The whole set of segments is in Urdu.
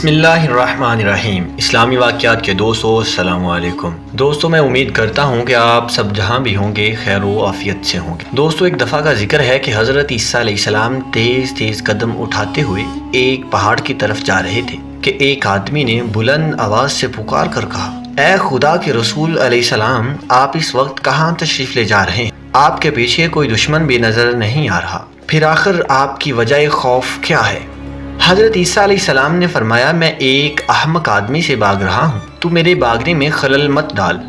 بسم اللہ الرحمن الرحیم۔ اسلامی واقعات کے دوستو السلام علیکم۔ دوستو میں امید کرتا ہوں کہ آپ سب جہاں بھی ہوں گے خیر و عافیت سے ہوں گے۔ دوستو ایک دفعہ کا ذکر ہے کہ حضرت عیسیٰ علیہ السلام تیز تیز قدم اٹھاتے ہوئے ایک پہاڑ کی طرف جا رہے تھے کہ ایک آدمی نے بلند آواز سے پکار کر کہا، اے خدا کے رسول علیہ السلام، آپ اس وقت کہاں تشریف لے جا رہے ہیں؟ آپ کے پیچھے کوئی دشمن بھی نظر نہیں آ رہا، پھر آخر آپ کی وجہ خوف کیا ہے؟ حضرت عیسیٰ علیہ السلام نے فرمایا، میں ایک احمق آدمی سے بھاگ رہا ہوں، تو میرے بھاگنے میں خلل مت ڈال۔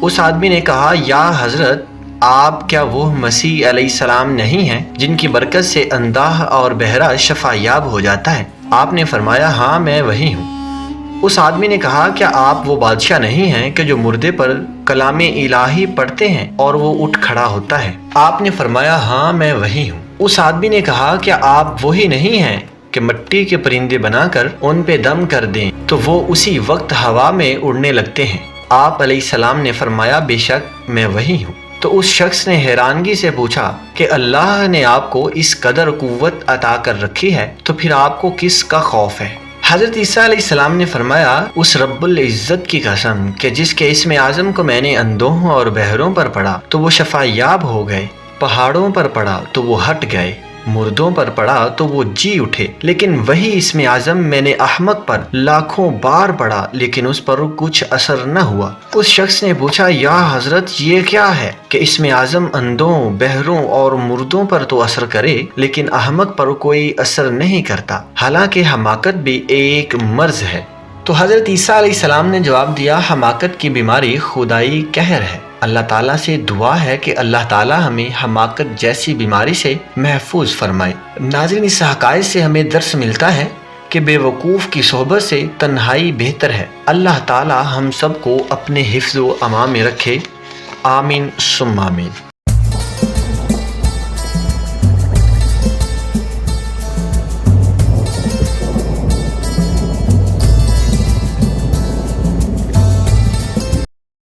اس آدمی نے کہا، یا حضرت، آپ کیا وہ مسیح علیہ السلام نہیں ہیں جن کی برکت سے اندھا اور بہرا شفا یاب ہو جاتا ہے؟ آپ نے فرمایا، ہاں میں وہی ہوں۔ اس آدمی نے کہا، کیا آپ وہ بادشاہ نہیں ہیں کہ جو مردے پر کلام الہی پڑھتے ہیں اور وہ اٹھ کھڑا ہوتا ہے؟ آپ نے فرمایا، ہاں میں وہی ہوں۔ اس آدمی نے کہا، کیا آپ وہی نہیں ہیں کہ مٹی کے پرندے بنا کر ان پہ دم کر دیں تو وہ اسی وقت ہوا میں اڑنے لگتے ہیں؟ آپ علیہ السلام نے فرمایا، بے شک میں وہی ہوں۔ تو اس شخص نے حیرانگی سے پوچھا کہ اللہ نے آپ کو اس قدر قوت عطا کر رکھی ہے تو پھر آپ کو کس کا خوف ہے؟ حضرت عیسیٰ علیہ السلام نے فرمایا، اس رب العزت کی قسم کہ جس کے اسم اعظم کو میں نے اندھوں اور بہروں پر پڑھا تو وہ شفا یاب ہو گئے، پہاڑوں پر پڑھا تو وہ ہٹ گئے، مردوں پر پڑھا تو وہ جی اٹھے، لیکن وہی اسم اعظم میں نے احمق پر لاکھوں بار پڑھا لیکن اس پر کچھ اثر نہ ہوا۔ اس شخص نے پوچھا، یا حضرت یہ کیا ہے کہ اسم اعظم اندھوں، بہروں اور مردوں پر تو اثر کرے لیکن احمق پر کوئی اثر نہیں کرتا، حالانکہ حماقت بھی ایک مرض ہے؟ تو حضرت عیسیٰ علیہ السلام نے جواب دیا، حماقت کی بیماری خدائی قہر ہے۔ اللہ تعالیٰ سے دعا ہے کہ اللہ تعالیٰ ہمیں حماقت جیسی بیماری سے محفوظ فرمائے۔ ناظرین، اس حقائق سے ہمیں درس ملتا ہے کہ بے وقوف کی صحبت سے تنہائی بہتر ہے۔ اللہ تعالیٰ ہم سب کو اپنے حفظ و امان میں رکھے، آمین ثم آمین۔